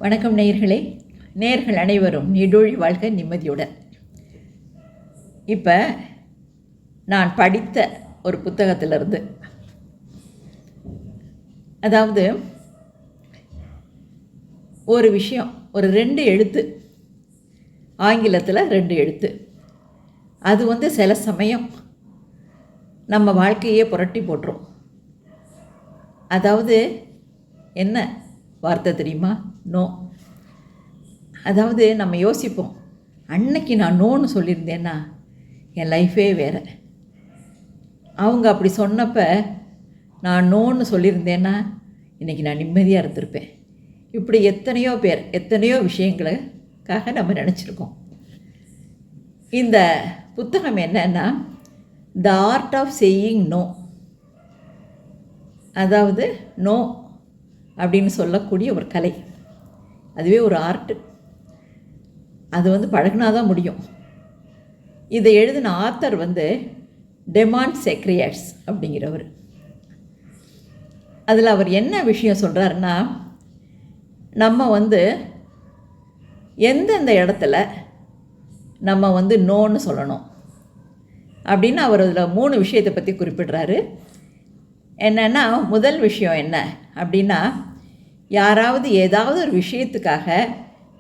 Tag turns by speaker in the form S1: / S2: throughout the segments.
S1: வணக்கம் நேயர்களே. நேயர்கள் அனைவரும் நீடூழி வாழ்க நிம்மதியுடன். இப்போ நான் படித்த ஒரு புத்தகத்திலிருந்து, அதாவது ஒரு விஷயம், ஒரு 2 எழுத்து, ஆங்கிலத்தில் 2 எழுத்து, அது சில சமயம் நம்ம வாழ்க்கையே புரட்டி போட்டுரும். அதாவது என்ன வார்த்தை தெரியுமா? நோ. அதாவது நம்ம யோசிப்போம், அன்னைக்கு நான் நோன்னு சொல்லியிருந்தேன்னா என் லைஃபே வேறு. அவங்க அப்படி சொன்னப்போ நான் நோன்னு சொல்லியிருந்தேன்னா இன்றைக்கி நான் நிம்மதியாக இருந்திருப்பேன். இப்படி எத்தனையோ பேர் எத்தனையோ விஷயங்களுக்காக நம்ம நினச்சிருக்கோம். இந்த புத்தகம் என்னன்னா, the art of saying no. அதாவது நோ அப்படின்னு சொல்லக்கூடிய ஒரு கலை, அதுவே ஒரு ஆர்ட்டு. அது பழகினா தான் முடியும். இதை எழுதின ஆத்தர் டெமான் செக்ரியாட்ஸ் அப்படிங்கிறவர். அதில் அவர் என்ன விஷயம் சொல்கிறாருன்னா, நம்ம எந்தெந்த இடத்துல நம்ம நோன்னு சொல்லணும் அப்படின்னு அவர் அதில் 3 விஷயத்தை பற்றி குறிப்பிடுறாரு. என்னென்னா, முதல் விஷயம் என்ன அப்படின்னா, யாராவது ஏதாவது ஒரு விஷயத்துக்காக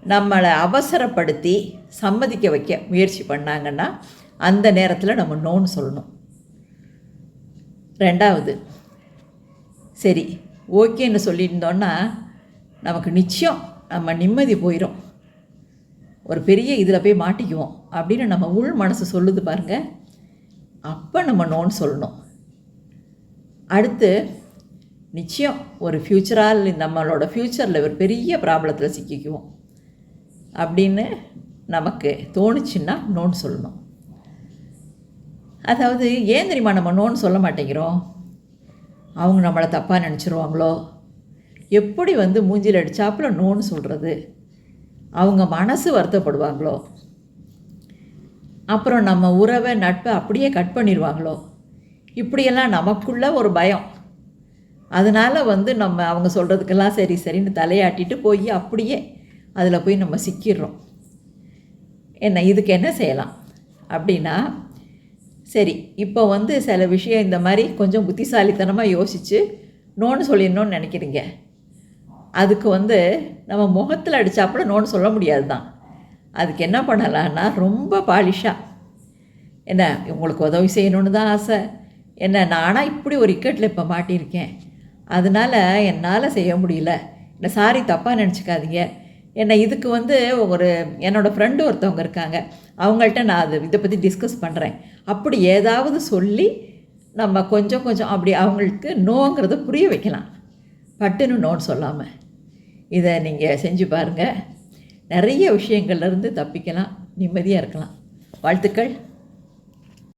S1: நம்மளை அவசரப்படுத்தி சம்மதிக்க வைக்க முயற்சி பண்ணாங்கன்னா அந்த நேரத்தில் நம்ம நோன்னு சொல்லணும். 2வது, சரி ஓகேன்னு சொல்லியிருந்தோன்னா நமக்கு நிச்சயம் நம்ம நிம்மதி போயிடும், ஒரு பெரிய இதில் போய் மாட்டிக்குவோம் அப்படின்னு நம்ம உள் மனசு சொல்லுது பாருங்கள், அப்போ நம்ம நோன்னு சொல்லணும். அடுத்து, நிச்சயம் ஒரு ஃப்யூச்சரால் நம்மளோட ஃப்யூச்சரில் ஒரு பெரிய ப்ராப்ளத்தில் சிக்கிக்குவோம் அப்படின்னு நமக்கு தோணுச்சுன்னா நோன்னு சொல்லணும். அதாவது ஏன் தெரியுமா நம்ம நோன்னு சொல்ல மாட்டேங்கிறோம்? அவங்க நம்மளை தப்பாக நினச்சிருவாங்களோ, எப்படி மூஞ்சில் அடித்தாப்புல நோன்னு சொல்கிறது, அவங்க மனசு வருத்தப்படுவாங்களோ, அப்புறம் நம்ம உறவை நட்பை அப்படியே கட் பண்ணிடுவாங்களோ, இப்படியெல்லாம் நமக்குள்ள ஒரு பயம். அதனால் நம்ம அவங்க சொல்கிறதுக்கெல்லாம் சரி சரின்னு தலையாட்டிட்டு போய் அப்படியே அதில் போய் நம்ம சிக்கிடுறோம். இதுக்கு என்ன செய்யலாம் அப்படின்னா, சரி இப்போ சில விஷயம் இந்த மாதிரி கொஞ்சம் புத்திசாலித்தனமாக யோசித்து நோன்னு சொல்லிடணும்னு நினைக்கிறீங்க. அதுக்கு நம்ம முகத்தில் அடித்தாப்புல நோன்னு சொல்ல முடியாது தான். அதுக்கு என்ன பண்ணலான்னா, ரொம்ப பாலிஷாக உங்களுக்கு உதவி செய்யணுன்னு தான் ஆசை, நானாக இப்படி ஒரு இக்கட்டில் இப்போ மாட்டியிருக்கேன், அதனால் என்னால் செய்ய முடியல, சாரி தப்பாக நினச்சிக்காதீங்க, இதுக்கு ஒரு என்னோடய ஃப்ரெண்டு ஒருத்தவங்க இருக்காங்க, அவங்கள்ட்ட நான் இதை பற்றி டிஸ்கஸ் பண்ணுறேன், அப்படி ஏதாவது சொல்லி நம்ம கொஞ்சம் கொஞ்சம் அப்படி அவங்களுக்கு நோங்கிறத புரிய வைக்கலாம், பட்டுன்னு நோன்னு சொல்லாமல். இதை நீங்கள் செஞ்சு பாருங்கள், நிறைய விஷயங்கள்லேருந்து தப்பிக்கலாம், நிம்மதியாக இருக்கலாம். வாழ்த்துக்கள்.